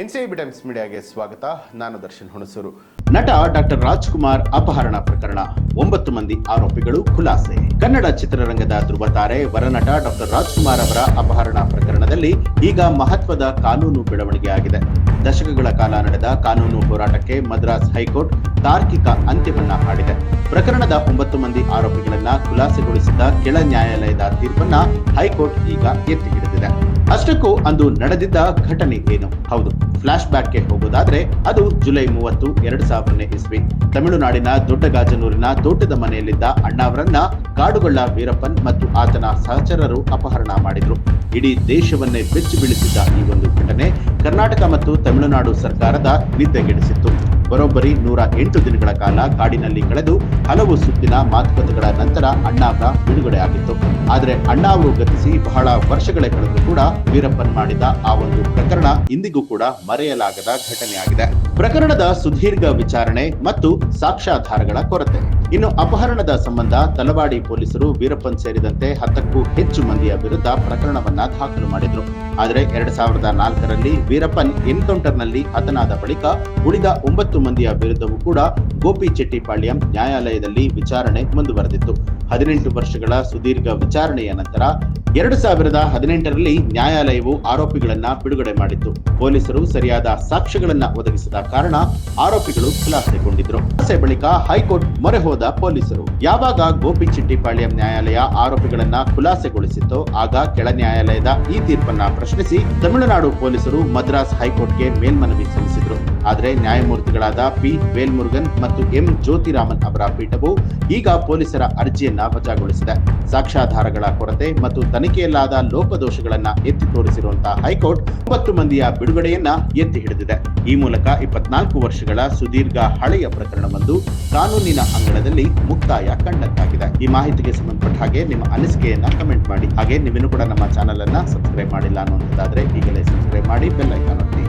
NCB times ಮೀಡಿಯಾಗೆ ಸ್ವಾಗತ. ನಾನು ದರ್ಶನ್ ಹುಣಸೂರು. ನಟ ಡಾಕ್ಟರ್ ರಾಜ್ಕುಮಾರ್ ಅಪಹರಣ ಪ್ರಕರಣ, 9 ಮಂದಿ ಆರೋಪಿಗಳು ಖುಲಾಸೆ. ಕನ್ನಡ ಚಿತ್ರರಂಗದ ಧ್ರುವ ತಾರೆ ವರನಟ ಡಾಕ್ಟರ್ ರಾಜ್ಕುಮಾರ್ ಅವರ ಅಪಹರಣ ಪ್ರಕರಣದಲ್ಲಿ ಈಗ ಮಹತ್ವದ ಕಾನೂನು ಬೆಳವಣಿಗೆ ಆಗಿದೆ. ದಶಕಗಳ ಕಾಲ ನಡೆದ ಕಾನೂನು ಹೋರಾಟಕ್ಕೆ ಮದ್ರಾಸ್ ಹೈಕೋರ್ಟ್ ತಾರ್ಕಿಕ ಅಂತ್ಯವನ್ನ ಹಾಡಿದೆ. ಪ್ರಕರಣದ 9 ಮಂದಿ ಆರೋಪಿಗಳನ್ನ ಖುಲಾಸೆಗೊಳಿಸಿದ ಕೆಳ ನ್ಯಾಯಾಲಯದ ತೀರ್ಪನ್ನ ಹೈಕೋರ್ಟ್ ಈಗ ಎತ್ತಿ ಹಿಡಿದಿದೆ. ಅಷ್ಟಕ್ಕೂ ಅಂದು ನಡೆದಿದ್ದ ಘಟನೆ ಏನು? ಹೌದು, ಫ್ಲಾಶ್ ಬ್ಯಾಕ್ಗೆ ಹೋಗೋದಾದ್ರೆ ಅದು ಜುಲೈ 30, 2000ನೇ ಇಸ್ವಿ. ತಮಿಳುನಾಡಿನ ದೊಡ್ಡಗಾಜನೂರಿನ ತೋಟದ ಮನೆಯಲ್ಲಿದ್ದ ಅಣ್ಣಾವರನ್ನ ಕಾಡುಗೊಳ್ಳ ವೀರಪ್ಪನ್ ಮತ್ತು ಆತನ ಸಹಚರರು ಅಪಹರಣ ಮಾಡಿದ್ರು. ಇಡೀ ದೇಶವನ್ನೇ ಬೆಚ್ಚಿ ಬೀಳಿಸಿದ್ದ ಈ ಒಂದು ಘಟನೆ ಕರ್ನಾಟಕ ಮತ್ತು ತಮಿಳುನಾಡು ಸರ್ಕಾರದ ನಿದ್ದೆಗೆಡಿಸಿತ್ತು. ಬರೋಬ್ಬರಿ 108 ದಿನಗಳ ಕಾಲ ಕಾಡಿನಲ್ಲಿ ಕಳೆದು ಹಲವು ಸುತ್ತಿನ ಮಾತುಕತೆಗಳ ನಂತರ ಅಣ್ಣಾವ್ರ ಬಿಡುಗಡೆ ಆಗಿತ್ತು. ಆದರೆ ಅಣ್ಣಾವ್ರು ಗತಿಸಿ ಬಹಳ ವರ್ಷಗಳೇ ಕಳೆದು ಕೂಡ ವೀರಪ್ಪನ್ ಮಾಡಿದ ಆ ಒಂದು ಪ್ರಕರಣ ಇಂದಿಗೂ ಕೂಡ ಮರೆಯಲಾಗದ ಘಟನೆಯಾಗಿದೆ. ಪ್ರಕರಣದ ಸುದೀರ್ಘ ವಿಚಾರಣೆ ಮತ್ತು ಸಾಕ್ಷ್ಯಾಧಾರಗಳ ಕೊರತೆ. ಇನ್ನು ಅಪಹರಣದ ಸಂಬಂಧ ತಲವಾಡಿ ಪೊಲೀಸರು ವೀರಪ್ಪನ್ ಸೇರಿದಂತೆ 10ಕ್ಕೂ ಹೆಚ್ಚು ಮಂದಿಯ ವಿರುದ್ಧ ಪ್ರಕರಣವನ್ನ ದಾಖಲು ಮಾಡಿದ್ರು. ಆದರೆ 2004ರಲ್ಲಿ ವೀರಪ್ಪನ್ ಎನ್ಕೌಂಟರ್ನಲ್ಲಿ ಹತನಾದ ಬಳಿಕ ಉಳಿದ 9 ಮಂದಿಯ ವಿರುದ್ಧವೂ ಕೂಡ ಗೋಪಿಚೆಟ್ಟಿಪಾಳ್ಯಂ ನ್ಯಾಯಾಲಯದಲ್ಲಿ ವಿಚಾರಣೆ ಮುಂದುವರೆದಿತ್ತು. 18 ವರ್ಷಗಳ ಸುದೀರ್ಘ ವಿಚಾರಣೆಯ ನಂತರ 2018ರಲ್ಲಿ ನ್ಯಾಯಾಲಯವು ಆರೋಪಿಗಳನ್ನ ಬಿಡುಗಡೆ ಮಾಡಿತ್ತು. ಪೊಲೀಸರು ಸರಿಯಾದ ಸಾಕ್ಷ್ಯಗಳನ್ನ ಒದಗಿಸಿದ ಕಾರಣ ಆರೋಪಿಗಳು ಖುಲಾಸೆಗೊಂಡಿದ್ರು. ಬಳಿಕ ಹೈಕೋರ್ಟ್ ಮೊರೆ ಹೋದ ಪೊಲೀಸರು. ಯಾವಾಗ ಗೋಪಿಚೆಟ್ಟಿಪಾಳ್ಯಂ ನ್ಯಾಯಾಲಯ ಆರೋಪಿಗಳನ್ನ ಖುಲಾಸೆಗೊಳಿಸಿತ್ತೋ ಆಗ ಕೆಳ ನ್ಯಾಯಾಲಯದ ಈ ತೀರ್ಪನ್ನ ಪ್ರಶ್ನಿಸಿ ತಮಿಳುನಾಡು ಪೊಲೀಸರು ಮದ್ರಾಸ್ ಹೈಕೋರ್ಟ್ಗೆ ಮೇಲ್ಮನವಿ ಸಲ್ಲಿಸಿದ್ರು. ಆದರೆ ನ್ಯಾಯಮೂರ್ತಿಗಳಾದ ಪಿ ವೇಲ್ಮುರುಗನ್ ಮತ್ತು ಎಂ ಜ್ಯೋತಿರಾಮನ್ ಅವರ ಪೀಠವು ಈಗ ಪೊಲೀಸರ ಅರ್ಜಿಯನ್ನ ವಜಾಗೊಳಿಸಿದೆ. ಸಾಕ್ಷ್ಯಾಧಾರಗಳ ಕೊರತೆ ಮತ್ತು ತನಿಖೆಯಲ್ಲಾದ ಲೋಪದೋಷಗಳನ್ನ ಎತ್ತಿ ತೋರಿಸಿರುವಂತಹ ಹೈಕೋರ್ಟ್ 9 ಮಂದಿಯ ಬಿಡುಗಡೆಯನ್ನ ಎತ್ತಿ ಹಿಡಿದಿದೆ. ಈ ಮೂಲಕ 24 ವರ್ಷಗಳ ಸುದೀರ್ಘ ಹಳೆಯ ಪ್ರಕರಣವೊಂದು ಕಾನೂನಿನ ಅಂಗಳದಲ್ಲಿ ಮುಕ್ತಾಯ ಕಂಡಂತಾಗಿದೆ. ಈ ಮಾಹಿತಿಗೆ ಸಂಬಂಧಪಟ್ಟ ಹಾಗೆ ನಿಮ್ಮ ಅನಿಸಿಕೆಯನ್ನ ಕಮೆಂಟ್ ಮಾಡಿ. ಹಾಗೆ ನೀವಿನ್ನೂ ಕೂಡ ನಮ್ಮ ಚಾನೆಲ್ ಅನ್ನ ಸಬ್ಸ್ಕ್ರೈಬ್ ಮಾಡಿಲ್ಲ ಅನ್ನೋದಾದ್ರೆ ಈಗಲೇ ಸಬ್ಸ್ಕ್ರೈಬ್ ಮಾಡಿ, ಬೆಲ್ ಐಕಾನ್ ಒತ್ತಿ.